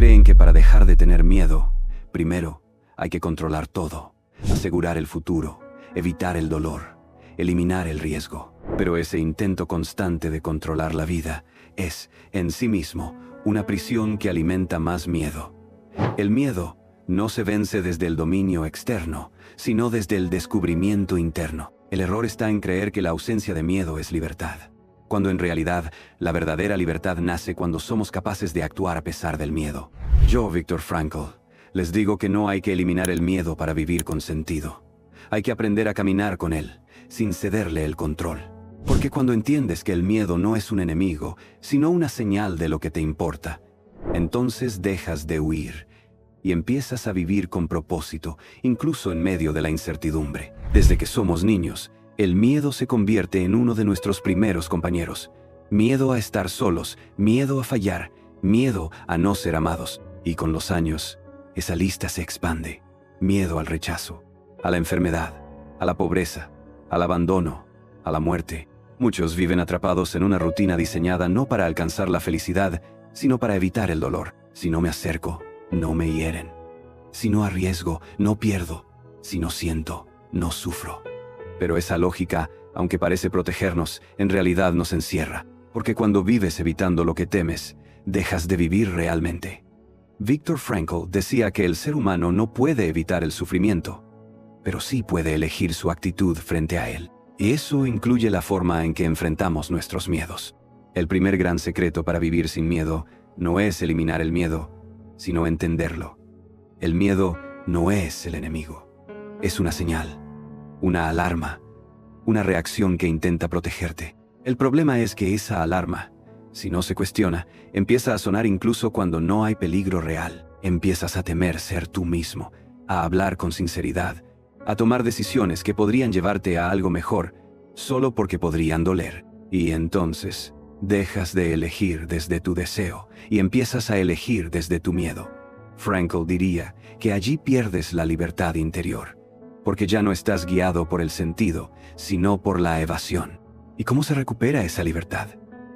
creen que para dejar de tener miedo, primero hay que controlar todo, asegurar el futuro, evitar el dolor, eliminar el riesgo. Pero ese intento constante de controlar la vida es, en sí mismo, una prisión que alimenta más miedo. El miedo no se vence desde el dominio externo, sino desde el descubrimiento interno. El error está en creer que la ausencia de miedo es libertad, cuando en realidad la verdadera libertad nace cuando somos capaces de actuar a pesar del miedo. Yo, Viktor Frankl, les digo que no hay que eliminar el miedo para vivir con sentido. Hay que aprender a caminar con él, sin cederle el control. Porque cuando entiendes que el miedo no es un enemigo, sino una señal de lo que te importa, entonces dejas de huir y empiezas a vivir con propósito, incluso en medio de la incertidumbre. Desde que somos niños, el miedo se convierte en uno de nuestros primeros compañeros. Miedo a estar solos, miedo a fallar, miedo a no ser amados. Y con los años, esa lista se expande. Miedo al rechazo, a la enfermedad, a la pobreza, al abandono, a la muerte. Muchos viven atrapados en una rutina diseñada no para alcanzar la felicidad, sino para evitar el dolor. Si no me acerco, no me hieren. Si no arriesgo, no pierdo. Si no siento, no sufro. Pero esa lógica, aunque parece protegernos, en realidad nos encierra. Porque cuando vives evitando lo que temes, dejas de vivir realmente. Viktor Frankl decía que el ser humano no puede evitar el sufrimiento, pero sí puede elegir su actitud frente a él. Y eso incluye la forma en que enfrentamos nuestros miedos. El primer gran secreto para vivir sin miedo no es eliminar el miedo, sino entenderlo. El miedo no es el enemigo. Es una señal, una alarma, una reacción que intenta protegerte. El problema es que esa alarma, si no se cuestiona, empieza a sonar incluso cuando no hay peligro real. Empiezas a temer ser tú mismo, a hablar con sinceridad, a tomar decisiones que podrían llevarte a algo mejor, solo porque podrían doler. Y entonces, dejas de elegir desde tu deseo y empiezas a elegir desde tu miedo. Frankl diría que allí pierdes la libertad interior, porque ya no estás guiado por el sentido, sino por la evasión. ¿Y cómo se recupera esa libertad?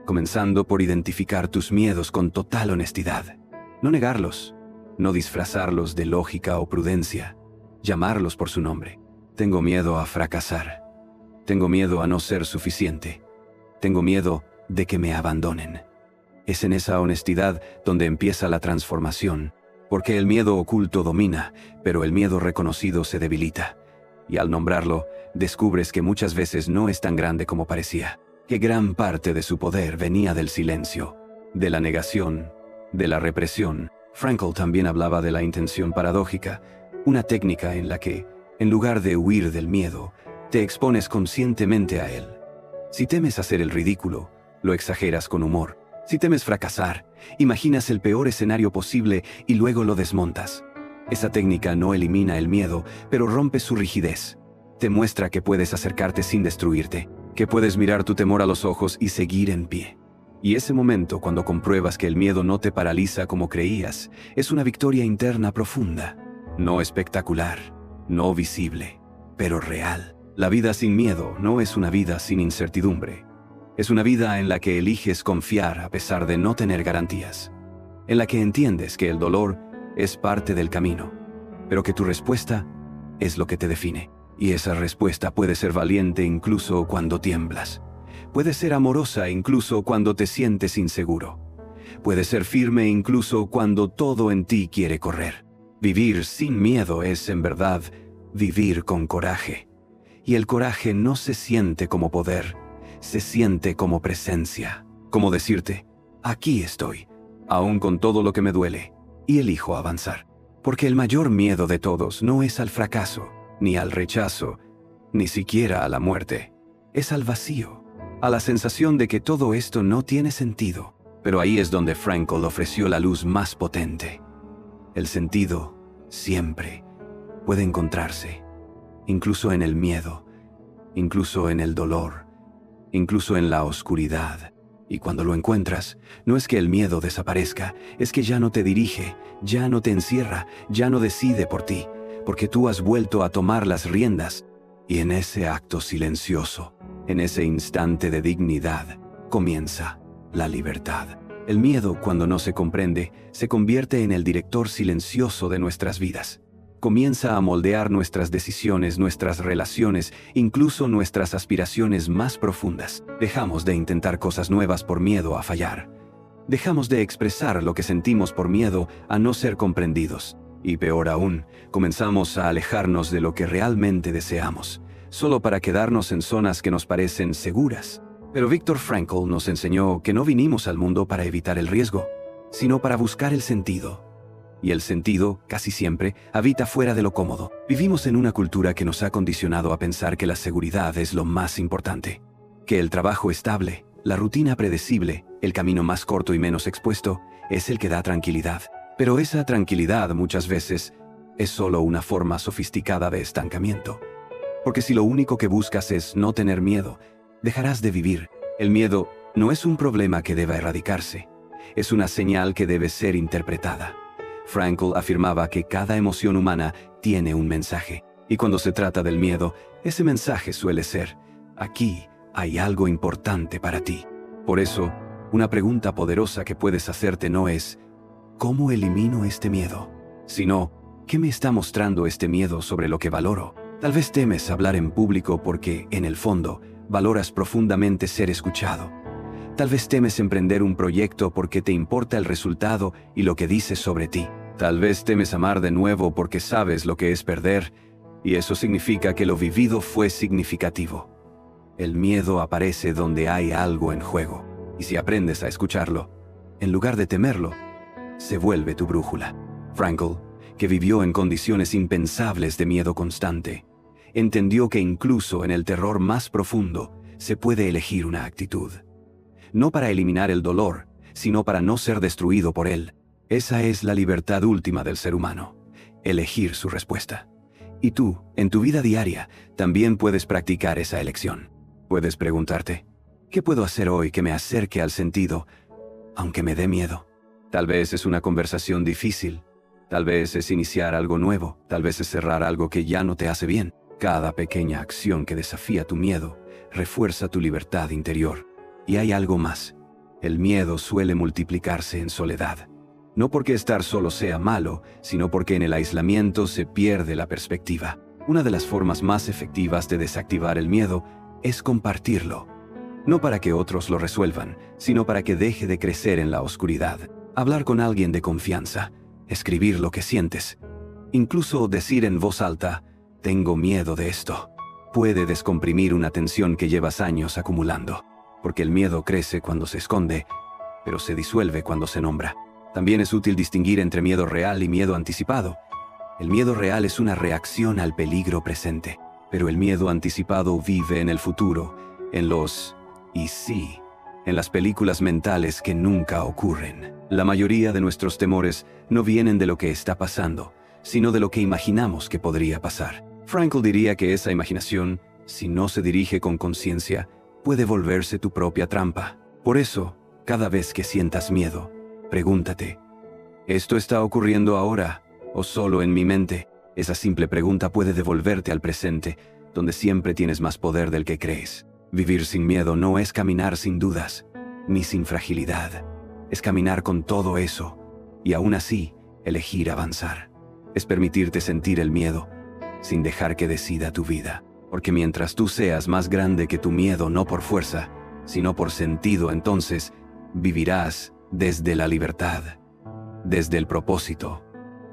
Comenzando por identificar tus miedos con total honestidad. No negarlos, no disfrazarlos de lógica o prudencia, llamarlos por su nombre. Tengo miedo a fracasar. Tengo miedo a no ser suficiente. Tengo miedo de que me abandonen. Es en esa honestidad donde empieza la transformación, porque el miedo oculto domina, pero el miedo reconocido se debilita. Y al nombrarlo, descubres que muchas veces no es tan grande como parecía, que gran parte de su poder venía del silencio, de la negación, de la represión. Frankl también hablaba de la intención paradójica, una técnica en la que, en lugar de huir del miedo, te expones conscientemente a él. Si temes hacer el ridículo, lo exageras con humor. Si temes fracasar, imaginas el peor escenario posible y luego lo desmontas. Esa técnica no elimina el miedo, pero rompe su rigidez. Te muestra que puedes acercarte sin destruirte, que puedes mirar tu temor a los ojos y seguir en pie. Y ese momento, cuando compruebas que el miedo no te paraliza como creías, es una victoria interna profunda. No espectacular, no visible, pero real. La vida sin miedo no es una vida sin incertidumbre. Es una vida en la que eliges confiar a pesar de no tener garantías. En la que entiendes que el dolor es parte del camino, pero que tu respuesta es lo que te define. Y esa respuesta puede ser valiente incluso cuando tiemblas. Puede ser amorosa incluso cuando te sientes inseguro. Puede ser firme incluso cuando todo en ti quiere correr. Vivir sin miedo es, en verdad, vivir con coraje. Y el coraje no se siente como poder, se siente como presencia. Como decirte, aquí estoy, aún con todo lo que me duele, y elijo avanzar. Porque el mayor miedo de todos no es al fracaso, ni al rechazo, ni siquiera a la muerte. Es al vacío, a la sensación de que todo esto no tiene sentido. Pero ahí es donde Frankl ofreció la luz más potente. El sentido, siempre, puede encontrarse, incluso en el miedo, incluso en el dolor, incluso en la oscuridad. Y cuando lo encuentras, no es que el miedo desaparezca, es que ya no te dirige, ya no te encierra, ya no decide por ti, porque tú has vuelto a tomar las riendas. Y en ese acto silencioso, en ese instante de dignidad, comienza la libertad. El miedo, cuando no se comprende, se convierte en el director silencioso de nuestras vidas. Comienza a moldear nuestras decisiones, nuestras relaciones, incluso nuestras aspiraciones más profundas. Dejamos de intentar cosas nuevas por miedo a fallar. Dejamos de expresar lo que sentimos por miedo a no ser comprendidos. Y peor aún, comenzamos a alejarnos de lo que realmente deseamos, solo para quedarnos en zonas que nos parecen seguras. Pero Viktor Frankl nos enseñó que no vinimos al mundo para evitar el riesgo, sino para buscar el sentido. Y el sentido, casi siempre, habita fuera de lo cómodo. Vivimos en una cultura que nos ha condicionado a pensar que la seguridad es lo más importante, que el trabajo estable, la rutina predecible, el camino más corto y menos expuesto, es el que da tranquilidad. Pero esa tranquilidad muchas veces es solo una forma sofisticada de estancamiento. Porque si lo único que buscas es no tener miedo, dejarás de vivir. El miedo no es un problema que deba erradicarse, es una señal que debe ser interpretada. Frankl afirmaba que cada emoción humana tiene un mensaje, y cuando se trata del miedo, ese mensaje suele ser: aquí hay algo importante para ti. Por eso, una pregunta poderosa que puedes hacerte no es ¿cómo elimino este miedo?, sino ¿qué me está mostrando este miedo sobre lo que valoro? Tal vez temes hablar en público porque, en el fondo, valoras profundamente ser escuchado. Tal vez temes emprender un proyecto porque te importa el resultado y lo que dices sobre ti. Tal vez temes amar de nuevo porque sabes lo que es perder, y eso significa que lo vivido fue significativo. El miedo aparece donde hay algo en juego, y si aprendes a escucharlo, en lugar de temerlo, se vuelve tu brújula. Frankl, que vivió en condiciones impensables de miedo constante, entendió que incluso en el terror más profundo se puede elegir una actitud. No para eliminar el dolor, sino para no ser destruido por él. Esa es la libertad última del ser humano, elegir su respuesta. Y tú, en tu vida diaria, también puedes practicar esa elección. Puedes preguntarte, ¿qué puedo hacer hoy que me acerque al sentido, aunque me dé miedo? Tal vez es una conversación difícil, tal vez es iniciar algo nuevo, tal vez es cerrar algo que ya no te hace bien. Cada pequeña acción que desafía tu miedo refuerza tu libertad interior. Y hay algo más. El miedo suele multiplicarse en soledad. No porque estar solo sea malo, sino porque en el aislamiento se pierde la perspectiva. Una de las formas más efectivas de desactivar el miedo es compartirlo. No para que otros lo resuelvan, sino para que deje de crecer en la oscuridad. Hablar con alguien de confianza, escribir lo que sientes, incluso decir en voz alta, tengo miedo de esto, puede descomprimir una tensión que llevas años acumulando. Porque el miedo crece cuando se esconde, pero se disuelve cuando se nombra. También es útil distinguir entre miedo real y miedo anticipado. El miedo real es una reacción al peligro presente, pero el miedo anticipado vive en el futuro, en los y sí, en las películas mentales que nunca ocurren. La mayoría de nuestros temores no vienen de lo que está pasando, sino de lo que imaginamos que podría pasar. Frankl diría que esa imaginación, si no se dirige con conciencia, puede volverse tu propia trampa. Por eso, cada vez que sientas miedo, pregúntate, ¿esto está ocurriendo ahora o solo en mi mente? Esa simple pregunta puede devolverte al presente, donde siempre tienes más poder del que crees. Vivir sin miedo no es caminar sin dudas, ni sin fragilidad. Es caminar con todo eso, y aún así, elegir avanzar. Es permitirte sentir el miedo, sin dejar que decida tu vida. Porque mientras tú seas más grande que tu miedo, no por fuerza, sino por sentido, entonces vivirás desde la libertad, desde el propósito,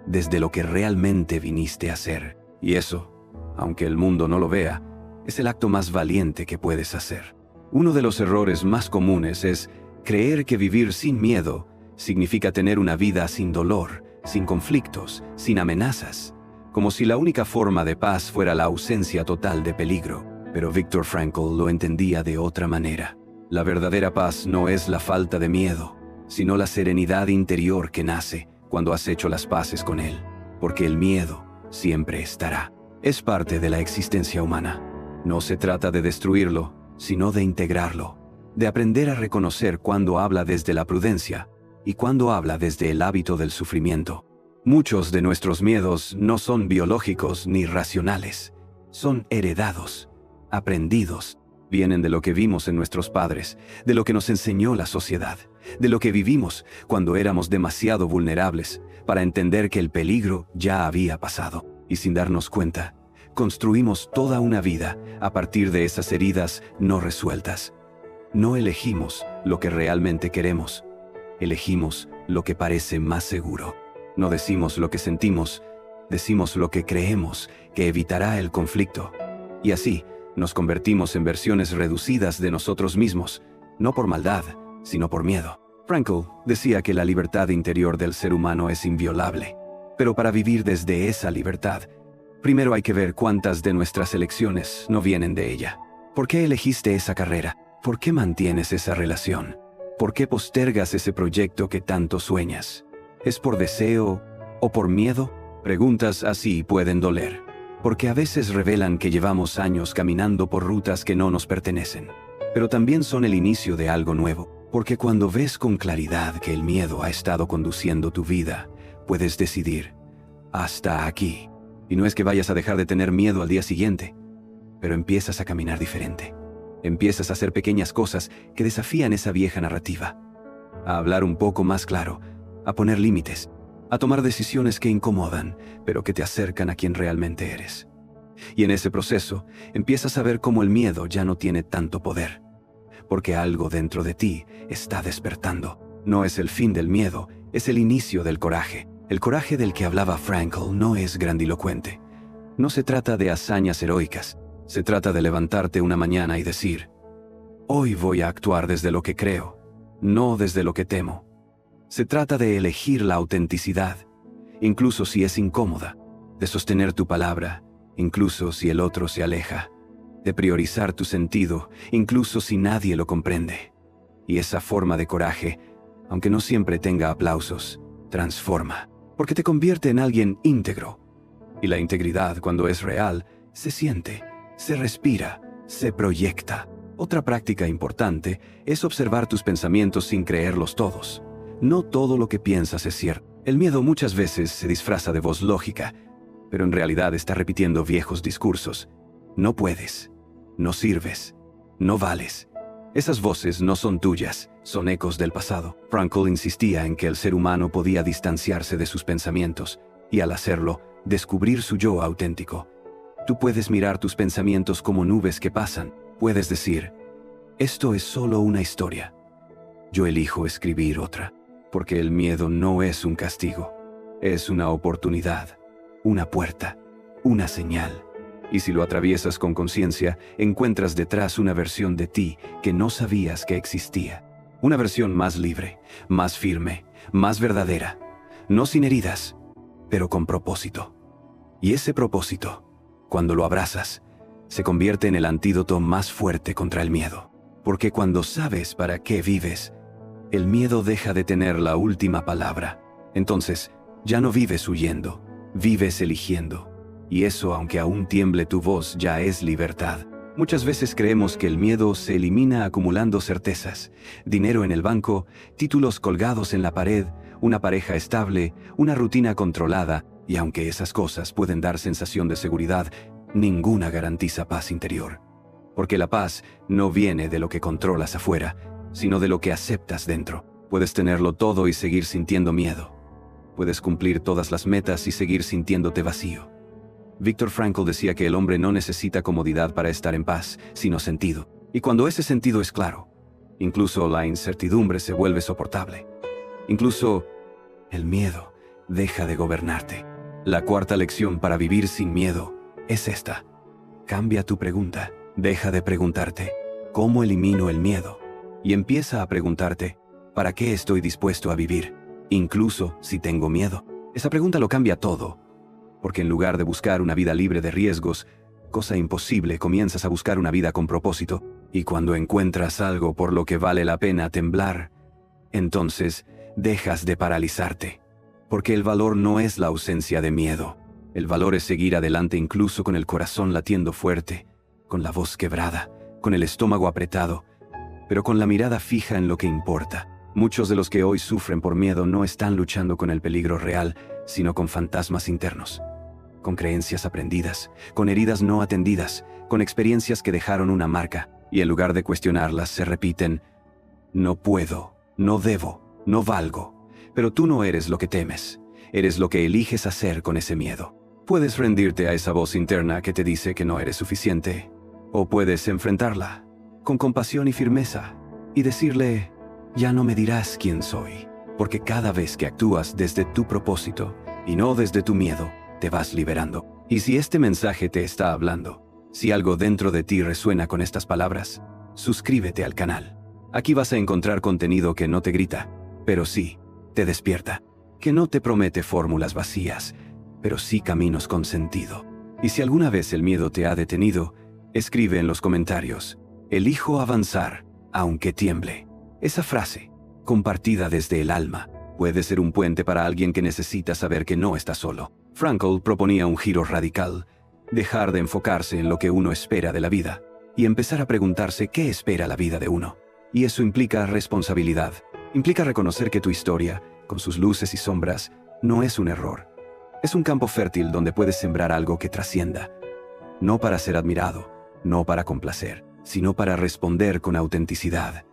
desde lo que realmente viniste a hacer. Y eso, aunque el mundo no lo vea, es el acto más valiente que puedes hacer. Uno de los errores más comunes es creer que vivir sin miedo significa tener una vida sin dolor, sin conflictos, sin amenazas, como si la única forma de paz fuera la ausencia total de peligro. Pero Viktor Frankl lo entendía de otra manera. La verdadera paz no es la falta de miedo, sino la serenidad interior que nace cuando has hecho las paces con él. Porque el miedo siempre estará. Es parte de la existencia humana. No se trata de destruirlo, sino de integrarlo. De aprender a reconocer cuando habla desde la prudencia y cuando habla desde el hábito del sufrimiento. Muchos de nuestros miedos no son biológicos ni racionales. Son heredados, aprendidos, Vienen de lo que vimos en nuestros padres, de lo que nos enseñó la sociedad, de lo que vivimos cuando éramos demasiado vulnerables para entender que el peligro ya había pasado. Y sin darnos cuenta, construimos toda una vida a partir de esas heridas no resueltas. No elegimos lo que realmente queremos, elegimos lo que parece más seguro. No decimos lo que sentimos, decimos lo que creemos que evitará el conflicto. Y así, nos convertimos en versiones reducidas de nosotros mismos, no por maldad, sino por miedo. Frankl decía que la libertad interior del ser humano es inviolable. Pero para vivir desde esa libertad, primero hay que ver cuántas de nuestras elecciones no vienen de ella. ¿Por qué elegiste esa carrera? ¿Por qué mantienes esa relación? ¿Por qué postergas ese proyecto que tanto sueñas? ¿Es por deseo o por miedo? Preguntas así pueden doler, porque a veces revelan que llevamos años caminando por rutas que no nos pertenecen. Pero también son el inicio de algo nuevo, porque cuando ves con claridad que el miedo ha estado conduciendo tu vida, puedes decidir, hasta aquí. Y no es que vayas a dejar de tener miedo al día siguiente, pero empiezas a caminar diferente. Empiezas a hacer pequeñas cosas que desafían esa vieja narrativa, a hablar un poco más claro, a poner límites, a tomar decisiones que incomodan, pero que te acercan a quien realmente eres. Y en ese proceso, empiezas a ver cómo el miedo ya no tiene tanto poder, porque algo dentro de ti está despertando. No es el fin del miedo, es el inicio del coraje. El coraje del que hablaba Frankl no es grandilocuente. No se trata de hazañas heroicas. Se trata de levantarte una mañana y decir, hoy voy a actuar desde lo que creo, no desde lo que temo. Se trata de elegir la autenticidad, incluso si es incómoda, de sostener tu palabra, incluso si el otro se aleja, de priorizar tu sentido, incluso si nadie lo comprende. Y esa forma de coraje, aunque no siempre tenga aplausos, transforma, porque te convierte en alguien íntegro. Y la integridad, cuando es real, se siente, se respira, se proyecta. Otra práctica importante es observar tus pensamientos sin creerlos todos. No todo lo que piensas es cierto. El miedo muchas veces se disfraza de voz lógica, pero en realidad está repitiendo viejos discursos. No puedes, no sirves, no vales. Esas voces no son tuyas, son ecos del pasado. Frankl insistía en que el ser humano podía distanciarse de sus pensamientos y al hacerlo, descubrir su yo auténtico. Tú puedes mirar tus pensamientos como nubes que pasan. Puedes decir, esto es solo una historia. Yo elijo escribir otra, porque el miedo no es un castigo. Es una oportunidad, una puerta, una señal. Y si lo atraviesas con conciencia, encuentras detrás una versión de ti que no sabías que existía. Una versión más libre, más firme, más verdadera. No sin heridas, pero con propósito. Y ese propósito, cuando lo abrazas, se convierte en el antídoto más fuerte contra el miedo. Porque cuando sabes para qué vives, el miedo deja de tener la última palabra. Entonces, ya no vives huyendo, vives eligiendo. Y eso, aunque aún tiemble tu voz, ya es libertad. Muchas veces creemos que el miedo se elimina acumulando certezas, dinero en el banco, títulos colgados en la pared, una pareja estable, una rutina controlada, y aunque esas cosas pueden dar sensación de seguridad, ninguna garantiza paz interior. Porque la paz no viene de lo que controlas afuera, sino de lo que aceptas dentro. Puedes tenerlo todo y seguir sintiendo miedo. Puedes cumplir todas las metas y seguir sintiéndote vacío. Viktor Frankl decía que el hombre no necesita comodidad para estar en paz, sino sentido. Y cuando ese sentido es claro, incluso la incertidumbre se vuelve soportable. Incluso el miedo deja de gobernarte. La cuarta lección para vivir sin miedo es esta. Cambia tu pregunta. Deja de preguntarte, ¿cómo elimino el miedo? Y empieza a preguntarte, ¿para qué estoy dispuesto a vivir? Incluso si tengo miedo. Esa pregunta lo cambia todo. Porque en lugar de buscar una vida libre de riesgos, cosa imposible, comienzas a buscar una vida con propósito. Y cuando encuentras algo por lo que vale la pena temblar, entonces dejas de paralizarte. Porque el valor no es la ausencia de miedo. El valor es seguir adelante incluso con el corazón latiendo fuerte, con la voz quebrada, con el estómago apretado, pero con la mirada fija en lo que importa. Muchos de los que hoy sufren por miedo no están luchando con el peligro real, sino con fantasmas internos, con creencias aprendidas, con heridas no atendidas, con experiencias que dejaron una marca. y en lugar de cuestionarlas se repiten: no puedo, no debo, no valgo. Pero tú no eres lo que temes, eres lo que eliges hacer con ese miedo. Puedes rendirte a esa voz interna que te dice que no eres suficiente, o puedes enfrentarla con compasión y firmeza y decirle: ya no me dirás quién soy, porque cada vez que actúas desde tu propósito y no desde tu miedo, te vas liberando. Y si este mensaje te está hablando, si algo dentro de ti resuena con estas palabras, suscríbete al canal. Aquí vas a encontrar contenido que no te grita, pero sí te despierta, que no te promete fórmulas vacías, pero sí caminos con sentido. Y si alguna vez el miedo te ha detenido, escribe en los comentarios: elijo avanzar, aunque tiemble. Esa frase, compartida desde el alma, puede ser un puente para alguien que necesita saber que no está solo. Frankl proponía un giro radical: dejar de enfocarse en lo que uno espera de la vida y empezar a preguntarse qué espera la vida de uno. Y eso implica responsabilidad. Implica reconocer que tu historia, con sus luces y sombras, no es un error. Es un campo fértil donde puedes sembrar algo que trascienda. No para ser admirado, no para complacer, sino para responder con autenticidad.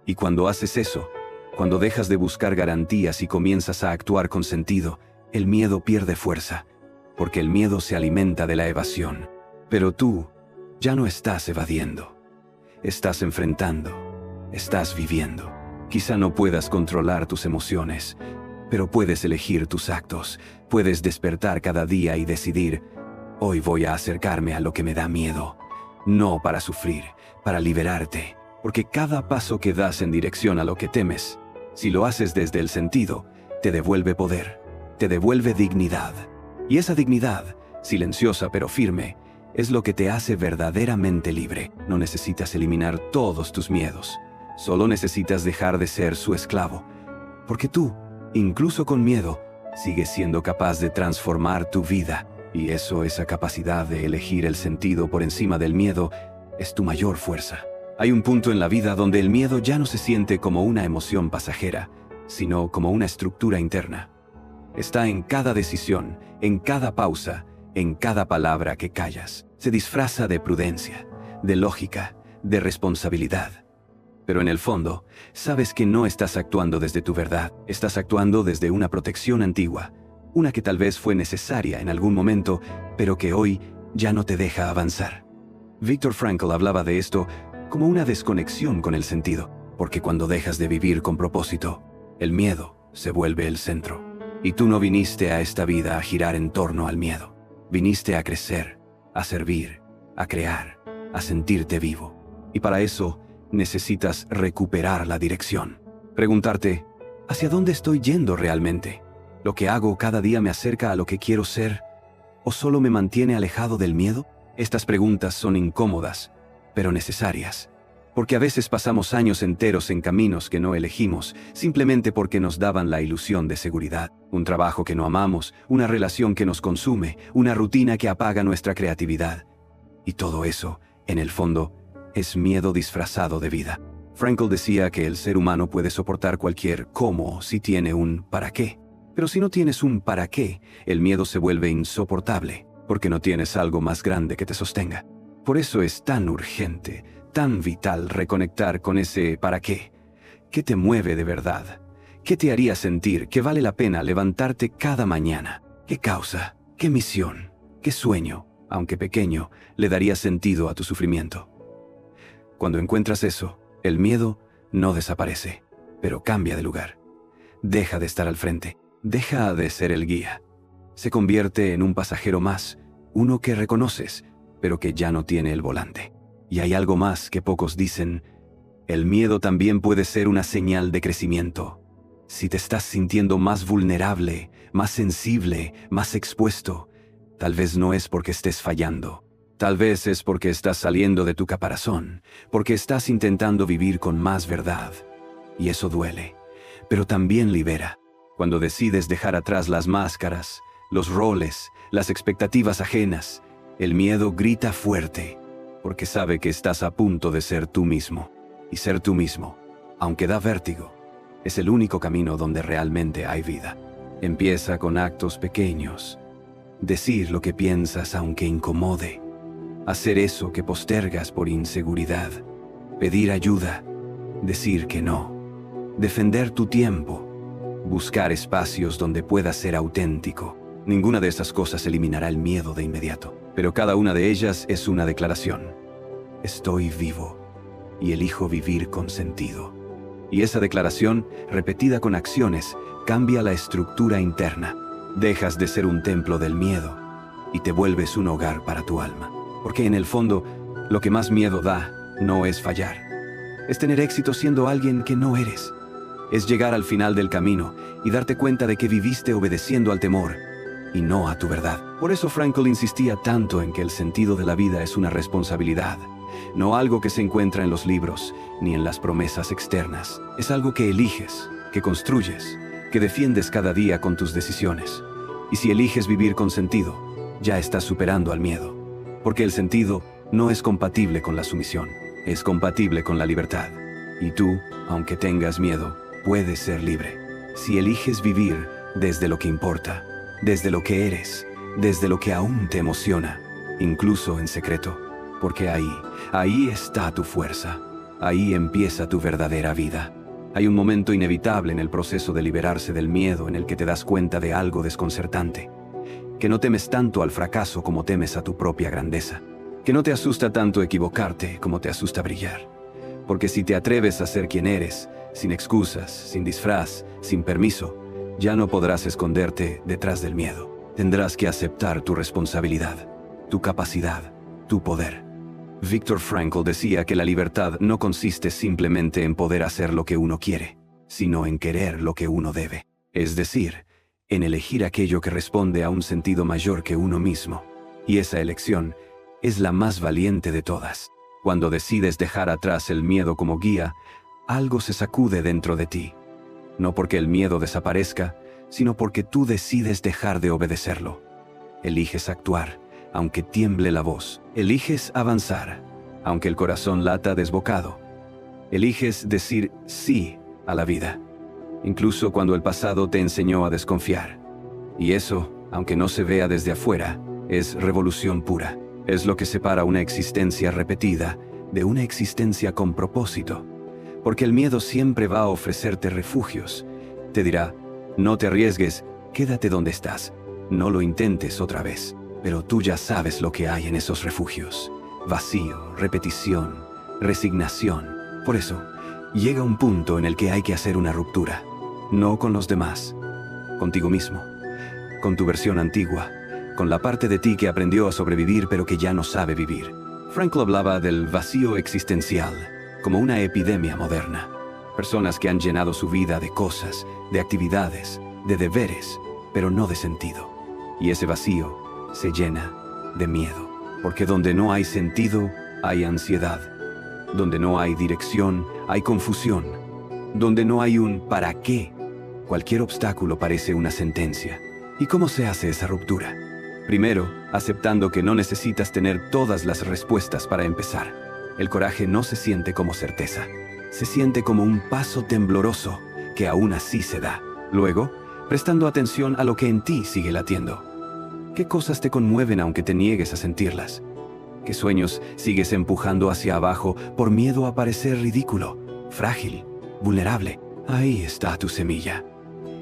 Y cuando haces eso, cuando dejas de buscar garantías y comienzas a actuar con sentido, el miedo pierde fuerza, porque el miedo se alimenta de la evasión. Pero tú ya no estás evadiendo. Estás enfrentando. Estás viviendo. Quizá no puedas controlar tus emociones, pero puedes elegir tus actos. Puedes despertar cada día y decidir: hoy voy a acercarme a lo que me da miedo. No para sufrir, para liberarte, porque cada paso que das en dirección a lo que temes, si lo haces desde el sentido, te devuelve poder, te devuelve dignidad. Y esa dignidad, silenciosa pero firme, es lo que te hace verdaderamente libre. No necesitas eliminar todos tus miedos. Solo necesitas dejar de ser su esclavo. Porque tú, incluso con miedo, sigues siendo capaz de transformar tu vida. Y esa capacidad de elegir el sentido por encima del miedo, es tu mayor fuerza. Hay un punto en la vida donde el miedo ya no se siente como una emoción pasajera, sino como una estructura interna. Está en cada decisión, en cada pausa, en cada palabra que callas. Se disfraza de prudencia, de lógica, de responsabilidad. Pero en el fondo, sabes que no estás actuando desde tu verdad. Estás actuando desde una protección antigua, una que tal vez fue necesaria en algún momento, pero que hoy ya no te deja avanzar. Viktor Frankl hablaba de esto como una desconexión con el sentido, porque cuando dejas de vivir con propósito, el miedo se vuelve el centro. Y tú no viniste a esta vida a girar en torno al miedo. Viniste a crecer, a servir, a crear, a sentirte vivo. Y para eso necesitas recuperar la dirección. Preguntarte: ¿hacia dónde estoy yendo realmente? ¿Lo que hago cada día me acerca a lo que quiero ser? ¿O solo me mantiene alejado del miedo? Estas preguntas son incómodas, pero necesarias. Porque a veces pasamos años enteros en caminos que no elegimos, simplemente porque nos daban la ilusión de seguridad. Un trabajo que no amamos, una relación que nos consume, una rutina que apaga nuestra creatividad. Y todo eso, en el fondo, es miedo disfrazado de vida. Frankl decía que el ser humano puede soportar cualquier cómo si tiene un para qué. Pero si no tienes un para qué, el miedo se vuelve insoportable, porque no tienes algo más grande que te sostenga. Por eso es tan urgente, tan vital reconectar con ese para qué. ¿Qué te mueve de verdad? ¿Qué te haría sentir que vale la pena levantarte cada mañana? ¿Qué causa? ¿Qué misión? ¿Qué sueño, aunque pequeño, le daría sentido a tu sufrimiento? Cuando encuentras eso, el miedo no desaparece, pero cambia de lugar. Deja de estar al frente, deja de ser el guía. Se convierte en un pasajero más, uno que reconoces, pero que ya no tiene el volante. Y hay algo más que pocos dicen: el miedo también puede ser una señal de crecimiento. Si te estás sintiendo más vulnerable, más sensible, más expuesto, tal vez no es porque estés fallando. Tal vez es porque estás saliendo de tu caparazón, porque estás intentando vivir con más verdad. Y eso duele, pero también libera. Cuando decides dejar atrás las máscaras, los roles, las expectativas ajenas, el miedo grita fuerte, porque sabe que estás a punto de ser tú mismo. Y ser tú mismo, aunque da vértigo, es el único camino donde realmente hay vida. Empieza con actos pequeños. Decir lo que piensas aunque incomode. Hacer eso que postergas por inseguridad. pedir ayuda, decir que no, defender tu tiempo, buscar espacios donde puedas ser auténtico. Ninguna de esas cosas eliminará el miedo de inmediato, pero cada una de ellas es una declaración. Estoy vivo y elijo vivir con sentido. Y esa declaración, repetida con acciones, cambia la estructura interna. Dejas de ser un templo del miedo y te vuelves un hogar para tu alma. Porque en el fondo, lo que más miedo da no es fallar. Es tener éxito siendo alguien que no eres. Es llegar al final del camino y darte cuenta de que viviste obedeciendo al temor y no a tu verdad. Por eso Frankl insistía tanto en que el sentido de la vida es una responsabilidad, no algo que se encuentra en los libros ni en las promesas externas. Es algo que eliges, que construyes, que defiendes cada día con tus decisiones. Y si eliges vivir con sentido, ya estás superando al miedo. Porque el sentido no es compatible con la sumisión, es compatible con la libertad. Y tú, aunque tengas miedo, puedes ser libre. Si eliges vivir desde lo que importa, desde lo que eres, desde lo que aún te emociona, incluso en secreto. Porque ahí está tu fuerza. Ahí empieza tu verdadera vida. Hay un momento inevitable en el proceso de liberarse del miedo en el que te das cuenta de algo desconcertante. Que no temes tanto al fracaso como temes a tu propia grandeza. Que no te asusta tanto equivocarte como te asusta brillar. Porque si te atreves a ser quien eres, sin excusas, sin disfraz, sin permiso, ya no podrás esconderte detrás del miedo. Tendrás que aceptar tu responsabilidad, tu capacidad, tu poder. Viktor Frankl decía que la libertad no consiste simplemente en poder hacer lo que uno quiere, sino en querer lo que uno debe. Es decir, en elegir aquello que responde a un sentido mayor que uno mismo. Y esa elección es la más valiente de todas. Cuando decides dejar atrás el miedo como guía, algo se sacude dentro de ti. No porque el miedo desaparezca, sino porque tú decides dejar de obedecerlo. Eliges actuar, aunque tiemble la voz. Eliges avanzar, aunque el corazón lata desbocado. Eliges decir sí a la vida, incluso cuando el pasado te enseñó a desconfiar. Y eso, aunque no se vea desde afuera, es revolución pura. Es lo que separa una existencia repetida de una existencia con propósito. Porque el miedo siempre va a ofrecerte refugios. Te dirá, no te arriesgues, quédate donde estás, no lo intentes otra vez. Pero tú ya sabes lo que hay en esos refugios. Vacío, repetición, resignación. Por eso, llega un punto en el que hay que hacer una ruptura. No con los demás, contigo mismo, con tu versión antigua, con la parte de ti que aprendió a sobrevivir pero que ya no sabe vivir. Frankl hablaba del vacío existencial como una epidemia moderna. Personas que han llenado su vida de cosas, de actividades, de deberes, pero no de sentido. Y ese vacío se llena de miedo. Porque donde no hay sentido, hay ansiedad. Donde no hay dirección, hay confusión. Donde no hay un ¿para qué?, cualquier obstáculo parece una sentencia. ¿Y cómo se hace esa ruptura? Primero, aceptando que no necesitas tener todas las respuestas para empezar. El coraje no se siente como certeza. Se siente como un paso tembloroso que aún así se da. Luego, prestando atención a lo que en ti sigue latiendo. ¿Qué cosas te conmueven aunque te niegues a sentirlas? ¿Qué sueños sigues empujando hacia abajo por miedo a parecer ridículo, frágil, vulnerable? Ahí está tu semilla.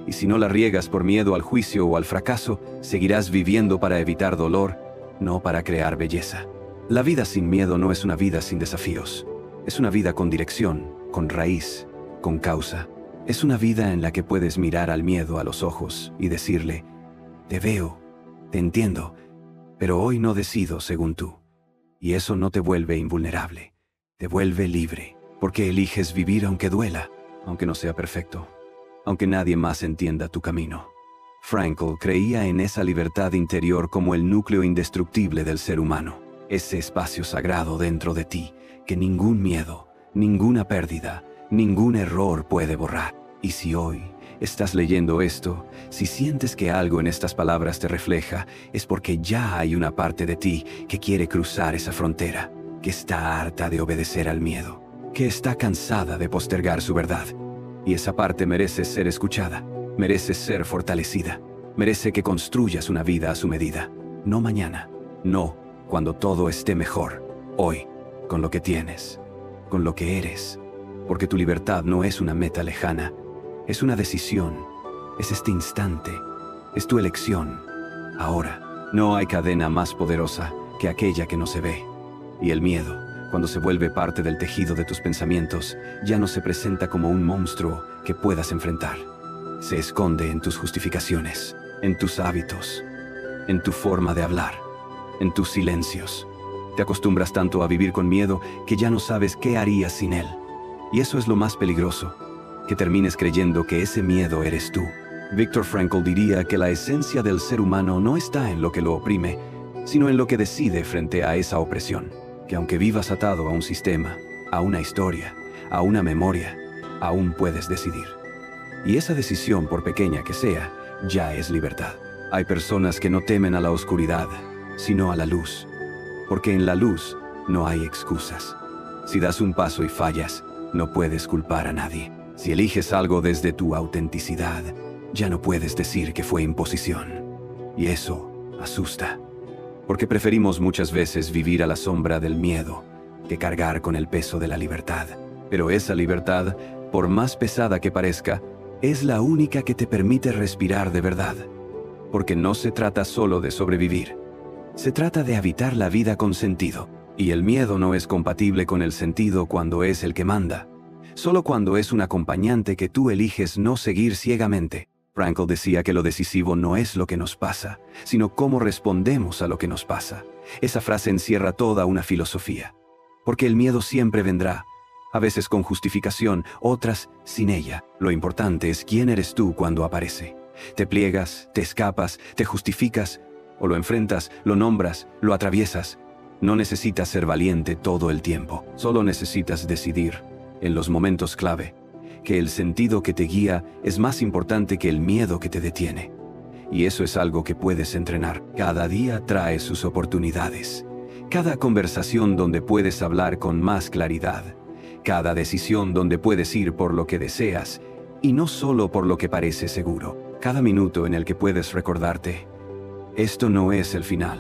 Y si no la riegas por miedo al juicio o al fracaso, seguirás viviendo para evitar dolor, no para crear belleza. La vida sin miedo no es una vida sin desafíos. Es una vida con dirección, con raíz, con causa. Es una vida en la que puedes mirar al miedo a los ojos y decirle, te veo, te entiendo, pero hoy no decido según tú. Y eso no te vuelve invulnerable, te vuelve libre, porque eliges vivir aunque duela, aunque no sea perfecto, aunque nadie más entienda tu camino. Frankl creía en esa libertad interior como el núcleo indestructible del ser humano, ese espacio sagrado dentro de ti que ningún miedo, ninguna pérdida, ningún error puede borrar. Y si hoy estás leyendo esto, si sientes que algo en estas palabras te refleja, es porque ya hay una parte de ti que quiere cruzar esa frontera, que está harta de obedecer al miedo, que está cansada de postergar su verdad. Y esa parte merece ser escuchada, merece ser fortalecida, merece que construyas una vida a su medida. No mañana, no cuando todo esté mejor, hoy, con lo que tienes. con lo que eres. Porque tu libertad no es una meta lejana, es una decisión, es este instante, es tu elección. Ahora, no hay cadena más poderosa que aquella que no se ve. Y el miedo, cuando se vuelve parte del tejido de tus pensamientos, ya no se presenta como un monstruo que puedas enfrentar. Se esconde en tus justificaciones, en tus hábitos, en tu forma de hablar, en tus silencios. Te acostumbras tanto a vivir con miedo que ya no sabes qué harías sin él. Y eso es lo más peligroso, que termines creyendo que ese miedo eres tú. Viktor Frankl diría que la esencia del ser humano no está en lo que lo oprime, sino en lo que decide frente a esa opresión. Que aunque vivas atado a un sistema, a una historia, a una memoria, aún puedes decidir. Y esa decisión, por pequeña que sea, ya es libertad. Hay personas que no temen a la oscuridad, sino a la luz. Porque en la luz no hay excusas. Si das un paso y fallas, no puedes culpar a nadie. Si eliges algo desde tu autenticidad, ya no puedes decir que fue imposición. Y eso asusta. Porque preferimos muchas veces vivir a la sombra del miedo que cargar con el peso de la libertad. Pero esa libertad, por más pesada que parezca, es la única que te permite respirar de verdad. Porque no se trata solo de sobrevivir. Se trata de habitar la vida con sentido. Y el miedo no es compatible con el sentido cuando es el que manda. Solo cuando es un acompañante que tú eliges no seguir ciegamente. Frankl decía que lo decisivo no es lo que nos pasa, sino cómo respondemos a lo que nos pasa. Esa frase encierra toda una filosofía. Porque el miedo siempre vendrá, a veces con justificación, otras sin ella. Lo importante es quién eres tú cuando aparece. Te pliegas, te escapas, te justificas, o lo enfrentas, lo nombras, lo atraviesas. No necesitas ser valiente todo el tiempo. Solo necesitas decidir, en los momentos clave, que el sentido que te guía es más importante que el miedo que te detiene. Y eso es algo que puedes entrenar. Cada día trae sus oportunidades. Cada conversación donde puedes hablar con más claridad. Cada decisión donde puedes ir por lo que deseas, y no solo por lo que parece seguro. Cada minuto en el que puedes recordarte, esto no es el final.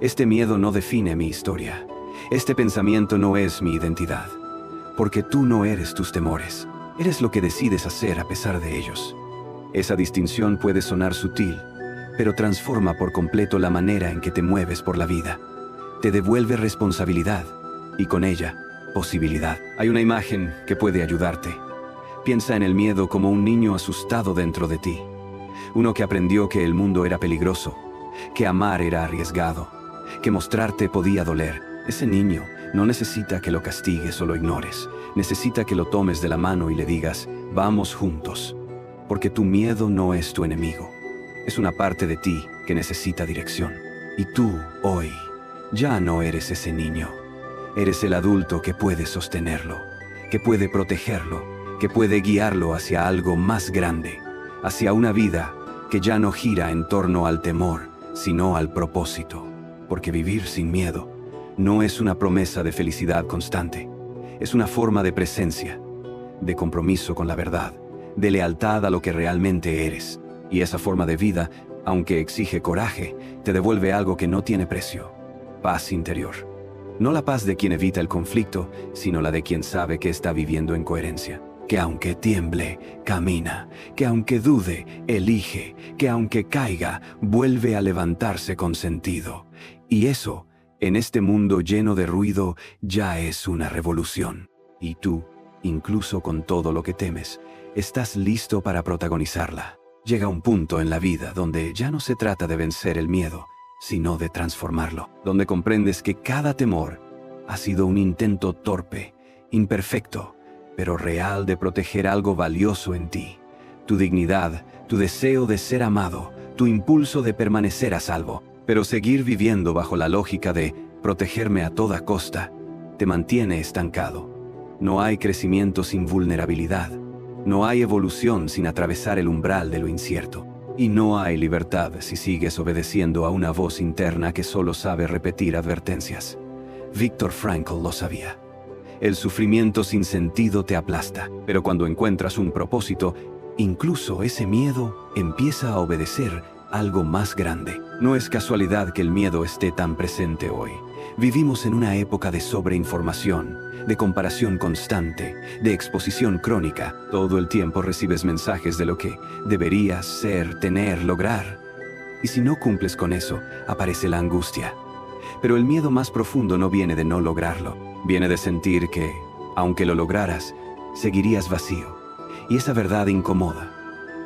Este miedo no define mi historia. Este pensamiento no es mi identidad. Porque tú no eres tus temores. Eres lo que decides hacer a pesar de ellos. Esa distinción puede sonar sutil, pero transforma por completo la manera en que te mueves por la vida. Te devuelve responsabilidad, y con ella, posibilidad. Hay una imagen que puede ayudarte. Piensa en el miedo como un niño asustado dentro de ti. Uno que aprendió que el mundo era peligroso, que amar era arriesgado, que mostrarte podía doler. Ese niño no necesita que lo castigues o lo ignores. Necesita que lo tomes de la mano y le digas, vamos juntos. Porque tu miedo no es tu enemigo. Es una parte de ti que necesita dirección. Y tú, hoy, ya no eres ese niño. Eres el adulto que puede sostenerlo, que puede protegerlo, que puede guiarlo hacia algo más grande, hacia una vida que ya no gira en torno al temor, sino al propósito. Porque vivir sin miedo no es una promesa de felicidad constante. Es una forma de presencia, de compromiso con la verdad, de lealtad a lo que realmente eres. Y esa forma de vida, aunque exige coraje, te devuelve algo que no tiene precio: paz interior. No la paz de quien evita el conflicto, sino la de quien sabe que está viviendo en coherencia. Que aunque tiemble, camina. Que aunque dude, elige. Que aunque caiga, vuelve a levantarse con sentido. Y eso, en este mundo lleno de ruido, ya es una revolución. Y tú, incluso con todo lo que temes, estás listo para protagonizarla. Llega un punto en la vida donde ya no se trata de vencer el miedo, sino de transformarlo. Donde comprendes que cada temor ha sido un intento torpe, imperfecto, pero real de proteger algo valioso en ti. Tu dignidad, tu deseo de ser amado, tu impulso de permanecer a salvo. Pero seguir viviendo bajo la lógica de protegerme a toda costa te mantiene estancado. No hay crecimiento sin vulnerabilidad. No hay evolución sin atravesar el umbral de lo incierto. Y no hay libertad si sigues obedeciendo a una voz interna que solo sabe repetir advertencias. Viktor Frankl lo sabía. El sufrimiento sin sentido te aplasta, pero cuando encuentras un propósito, incluso ese miedo empieza a obedecer algo más grande. No es casualidad que el miedo esté tan presente hoy. Vivimos en una época de sobreinformación, de comparación constante, de exposición crónica. Todo el tiempo recibes mensajes de lo que deberías ser, tener, lograr. Y si no cumples con eso, aparece la angustia. Pero el miedo más profundo no viene de no lograrlo. Viene de sentir que, aunque lo lograras, seguirías vacío. Y esa verdad incomoda,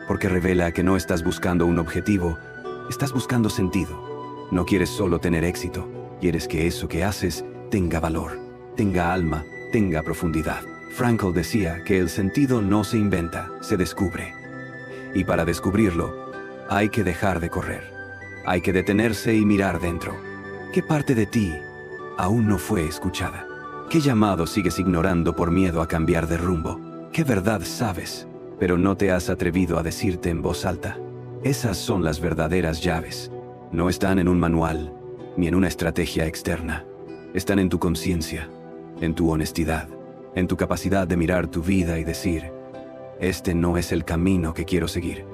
porque revela que no estás buscando un objetivo, estás buscando sentido. No quieres solo tener éxito, quieres que eso que haces tenga valor, tenga alma, tenga profundidad. Frankl decía que el sentido no se inventa, se descubre. Y para descubrirlo, hay que dejar de correr. Hay que detenerse y mirar dentro. ¿Qué parte de ti aún no fue escuchada? ¿Qué llamado sigues ignorando por miedo a cambiar de rumbo? ¿Qué verdad sabes, pero no te has atrevido a decirte en voz alta? Esas son las verdaderas llaves. No están en un manual, ni en una estrategia externa. Están en tu conciencia, en tu honestidad, en tu capacidad de mirar tu vida y decir, este no es el camino que quiero seguir.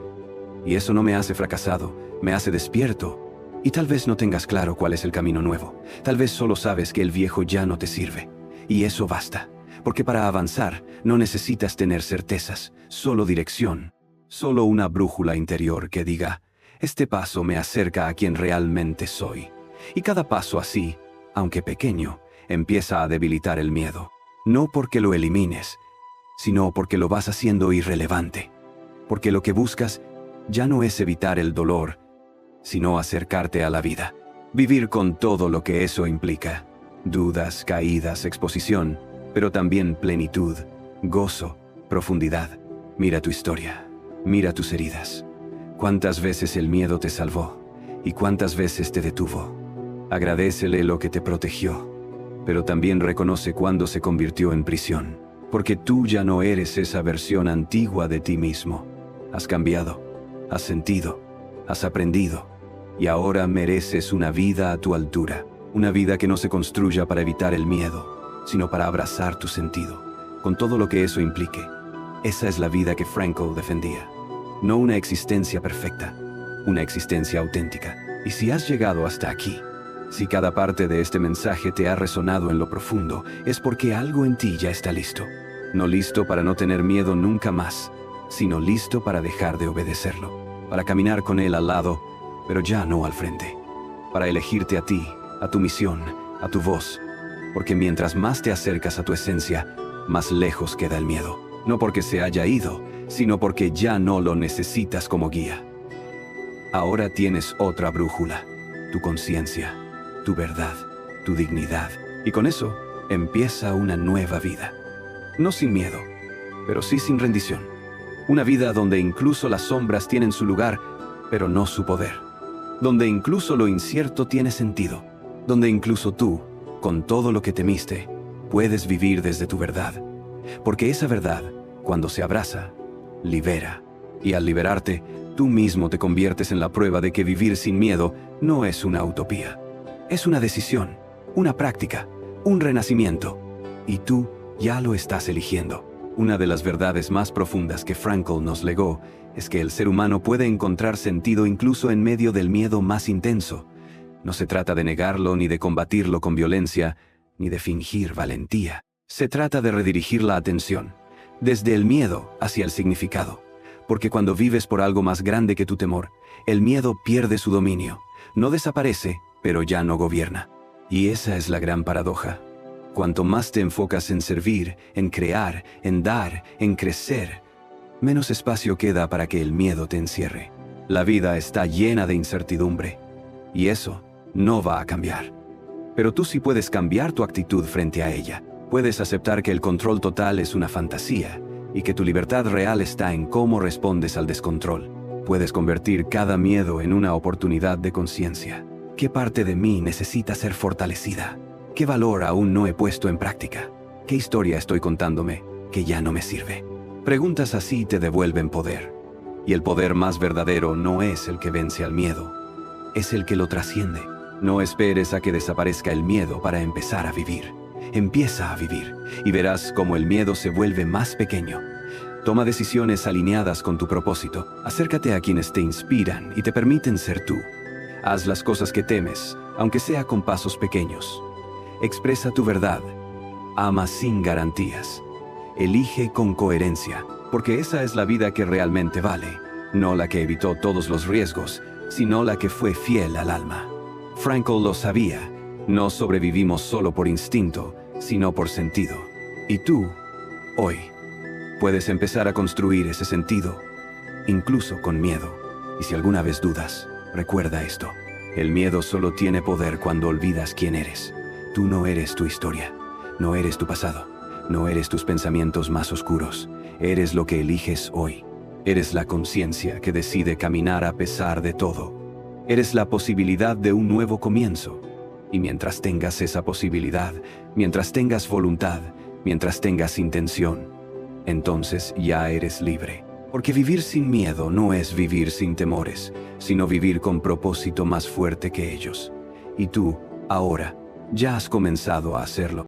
Y eso no me hace fracasado, me hace despierto. Y tal vez no tengas claro cuál es el camino nuevo. Tal vez solo sabes que el viejo ya no te sirve. Y eso basta, porque para avanzar no necesitas tener certezas, solo dirección. Solo una brújula interior que diga, este paso me acerca a quien realmente soy. Y cada paso así, aunque pequeño, empieza a debilitar el miedo. No porque lo elimines, sino porque lo vas haciendo irrelevante. Porque lo que buscas ya no es evitar el dolor, sino acercarte a la vida. Vivir con todo lo que eso implica. Dudas, caídas, exposición, pero también plenitud, gozo, profundidad. Mira tu historia, mira tus heridas. ¿Cuántas veces el miedo te salvó? ¿Y cuántas veces te detuvo? Agradécele lo que te protegió, pero también reconoce cuándo se convirtió en prisión. Porque tú ya no eres esa versión antigua de ti mismo. Has cambiado, has sentido, has aprendido, y ahora mereces una vida a tu altura. Una vida que no se construya para evitar el miedo, sino para abrazar tu sentido, con todo lo que eso implique. Esa es la vida que Frankl defendía. No una existencia perfecta, una existencia auténtica. Y si has llegado hasta aquí, si cada parte de este mensaje te ha resonado en lo profundo, es porque algo en ti ya está listo. No listo para no tener miedo nunca más, sino listo para dejar de obedecerlo, para caminar con él al lado, pero ya no al frente, para elegirte a ti, a tu misión, a tu voz, porque mientras más te acercas a tu esencia, más lejos queda el miedo. No porque se haya ido, sino porque ya no lo necesitas como guía. Ahora tienes otra brújula, tu conciencia, tu verdad, tu dignidad. Y con eso, empieza una nueva vida. No sin miedo, pero sí sin rendición. Una vida donde incluso las sombras tienen su lugar, pero no su poder. Donde incluso lo incierto tiene sentido. Donde incluso tú, con todo lo que temiste, puedes vivir desde tu verdad. Porque esa verdad, cuando se abraza, libera. Y al liberarte, tú mismo te conviertes en la prueba de que vivir sin miedo no es una utopía. Es una decisión, una práctica, un renacimiento. Y tú ya lo estás eligiendo. Una de las verdades más profundas que Frankl nos legó es que el ser humano puede encontrar sentido incluso en medio del miedo más intenso. No se trata de negarlo ni de combatirlo con violencia, ni de fingir valentía. Se trata de redirigir la atención, desde el miedo hacia el significado. Porque cuando vives por algo más grande que tu temor, el miedo pierde su dominio. No desaparece, pero ya no gobierna. Y esa es la gran paradoja. Cuanto más te enfocas en servir, en crear, en dar, en crecer, menos espacio queda para que el miedo te encierre. La vida está llena de incertidumbre, y eso no va a cambiar. Pero tú sí puedes cambiar tu actitud frente a ella. Puedes aceptar que el control total es una fantasía, y que tu libertad real está en cómo respondes al descontrol. Puedes convertir cada miedo en una oportunidad de conciencia. ¿Qué parte de mí necesita ser fortalecida? ¿Qué valor aún no he puesto en práctica? ¿Qué historia estoy contándome que ya no me sirve? Preguntas así te devuelven poder. Y el poder más verdadero no es el que vence al miedo, es el que lo trasciende. No esperes a que desaparezca el miedo para empezar a vivir. Empieza a vivir y verás cómo el miedo se vuelve más pequeño. Toma decisiones alineadas con tu propósito. Acércate a quienes te inspiran y te permiten ser tú. Haz las cosas que temes, aunque sea con pasos pequeños. Expresa tu verdad. Ama sin garantías. Elige con coherencia, porque esa es la vida que realmente vale, no la que evitó todos los riesgos, sino la que fue fiel al alma. Frankl lo sabía. No sobrevivimos solo por instinto, sino por sentido. Y tú, hoy, puedes empezar a construir ese sentido, incluso con miedo. Y si alguna vez dudas, recuerda esto. El miedo solo tiene poder cuando olvidas quién eres. Tú no eres tu historia, no eres tu pasado, no eres tus pensamientos más oscuros. Eres lo que eliges hoy. Eres la conciencia que decide caminar a pesar de todo. Eres la posibilidad de un nuevo comienzo. Y mientras tengas esa posibilidad, mientras tengas voluntad, mientras tengas intención, entonces ya eres libre. Porque vivir sin miedo no es vivir sin temores, sino vivir con propósito más fuerte que ellos. Y tú, ahora, ya has comenzado a hacerlo.